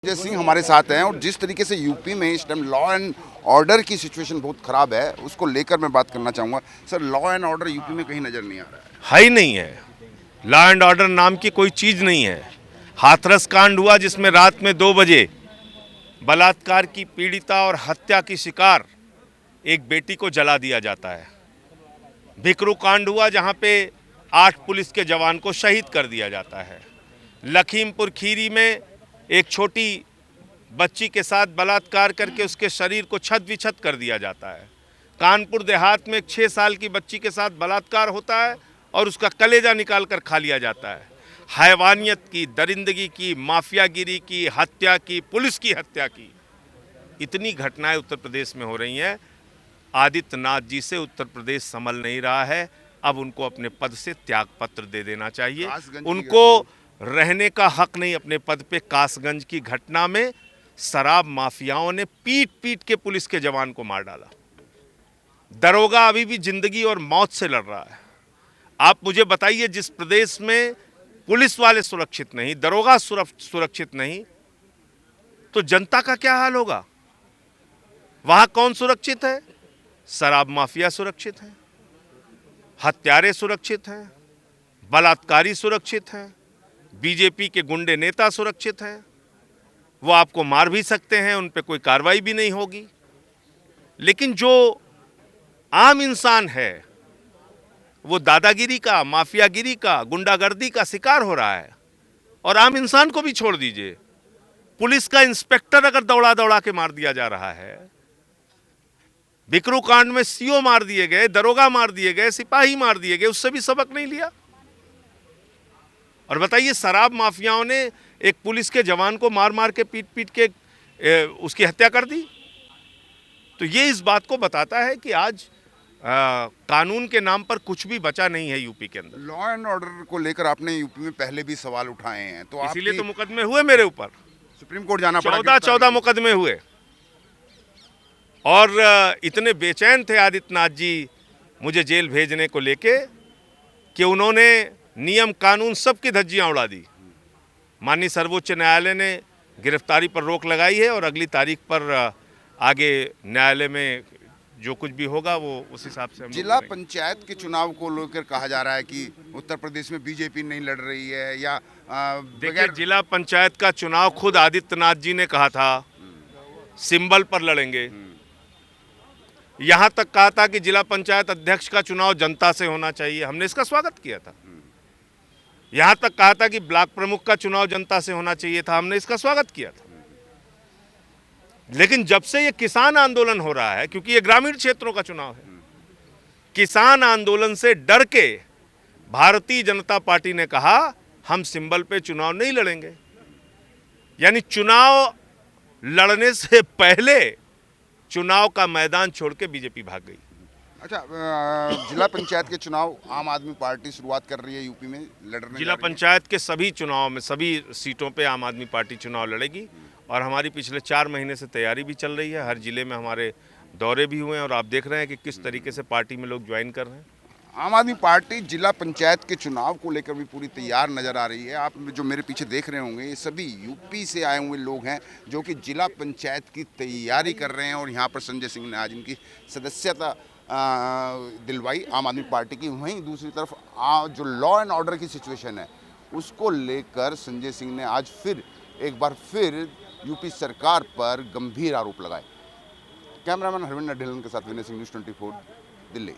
संजय सिंह हमारे साथ हैं और जिस तरीके से यूपी में इस टाइम लॉ एंड ऑर्डर की सिचुएशन बहुत खराब है, उसको लेकर मैं बात करना चाहूँगा। Sir, law and order UP में कहीं नज़र नहीं आ रहा है। ही नहीं है। लॉ एंड ऑर्डर नाम की कोई चीज़ नहीं है। हाथरस कांड हुआ जिसमें रात में 2 बजे बलात्कार की पीड़िता और हत्या की शिकार एक बेटी को जला दिया जाता है। भिकरू कांड हुआ जहां पे 8 पुलिस के जवान को शहीद कर दिया जाता है। लखीमपुर खीरी में एक छोटी बच्ची के साथ बलात्कार करके उसके शरीर को छत विछत कर दिया जाता है। कानपुर देहात में एक 6 साल की बच्ची के साथ बलात्कार होता है और उसका कलेजा निकाल कर खा लिया जाता है। हैवानियत की, दरिंदगी की, माफियागिरी की, हत्या की, पुलिस की हत्या की, इतनी घटनाएं उत्तर प्रदेश में हो रही हैं। आदित्यनाथ जी से उत्तर प्रदेश संभल नहीं रहा है। अब उनको अपने पद से त्यागपत्र दे देना चाहिए। उनको रहने का हक नहीं अपने पद पे। कासगंज की घटना में शराब माफियाओं ने पीट पीट के पुलिस के जवान को मार डाला। दरोगा अभी भी जिंदगी और मौत से लड़ रहा है। आप मुझे बताइए, जिस प्रदेश में पुलिस वाले सुरक्षित नहीं, दरोगा सुरक्षित नहीं, तो जनता का क्या हाल होगा? वहां कौन सुरक्षित है? शराब माफिया सुरक्षित है, हत्यारे सुरक्षित हैं, बलात्कारी सुरक्षित हैं, बीजेपी के गुंडे नेता सुरक्षित हैं। वो आपको मार भी सकते हैं, उन पे कोई कार्रवाई भी नहीं होगी। लेकिन जो आम इंसान है वो दादागिरी का, माफियागिरी का, गुंडागर्दी का शिकार हो रहा है। और आम इंसान को भी छोड़ दीजिए, पुलिस का इंस्पेक्टर अगर दौड़ा दौड़ा के मार दिया जा रहा है, भिकरू कांड में सीओ मार दिए गए, दरोगा मार दिए गए, सिपाही मार दिए गए, उससे भी सबक नहीं लिया। और बताइए, शराब माफियाओं ने एक पुलिस के जवान को मार मार के पीट पीट के उसकी हत्या कर दी। तो ये इस बात को बताता है कि आज कानून के नाम पर कुछ भी बचा नहीं है यूपी के अंदर। लॉ एंड ऑर्डर को लेकर आपने यूपी में पहले भी सवाल उठाए हैं, तो इसीलिए तो मुकदमे हुए मेरे ऊपर। सुप्रीम कोर्ट जाना पड़ा। 14 मुकदमे हुए। और इतने बेचैन थे आदित्यनाथ जी मुझे जेल भेजने को लेके कि उन्होंने नियम कानून सबकी धज्जियां उड़ा दी। माननीय सर्वोच्च न्यायालय ने गिरफ्तारी पर रोक लगाई है और अगली तारीख पर आगे न्यायालय में जो कुछ भी होगा वो उस हिसाब से हम। जिला पंचायत के चुनाव को लेकर कहा जा रहा है कि उत्तर प्रदेश में बीजेपी नहीं लड़ रही है, या देखिए, जिला पंचायत का चुनाव खुद आदित्यनाथ जी ने कहा था सिंबल पर लड़ेंगे। यहां तक कहा था कि जिला पंचायत अध्यक्ष का चुनाव जनता से होना चाहिए, हमने इसका स्वागत किया था। यहां तक कहा था कि ब्लॉक प्रमुख का चुनाव जनता से होना चाहिए था, हमने इसका स्वागत किया था। लेकिन जब से ये किसान आंदोलन हो रहा है, क्योंकि ये ग्रामीण क्षेत्रों का चुनाव है, किसान आंदोलन से डर के भारतीय जनता पार्टी ने कहा हम सिंबल पे चुनाव नहीं लड़ेंगे। यानी चुनाव लड़ने से पहले चुनाव का मैदान छोड़ के बीजेपी भाग गई। अच्छा, जिला पंचायत के चुनाव आम आदमी पार्टी शुरुआत कर रही है यूपी में लड़ने। जिला पंचायत के सभी चुनाव में, सभी सीटों पे आम आदमी पार्टी चुनाव लड़ेगी। और हमारी पिछले 4 महीने से तैयारी भी चल रही है। हर जिले में हमारे दौरे भी हुए हैं और आप देख रहे हैं कि किस तरीके से पार्टी में लोग ज्वाइन कर रहे हैं। आम आदमी पार्टी जिला पंचायत के चुनाव को लेकर भी पूरी तैयार नजर आ रही है। आप जो मेरे पीछे देख रहे होंगे, ये सभी यूपी से आए हुए लोग हैं जो कि जिला पंचायत की तैयारी कर रहे हैं। और यहाँ पर संजय सिंह ने आज इनकी सदस्यता दिलवाई आम आदमी पार्टी की। वहीं दूसरी तरफ जो लॉ एंड ऑर्डर की सिचुएशन है, उसको लेकर संजय सिंह ने आज एक बार फिर यूपी सरकार पर गंभीर आरोप लगाए। कैमरामैन हरविंदर ढिल्लन के साथ विनय सिंह, न्यूज़ 24 दिल्ली।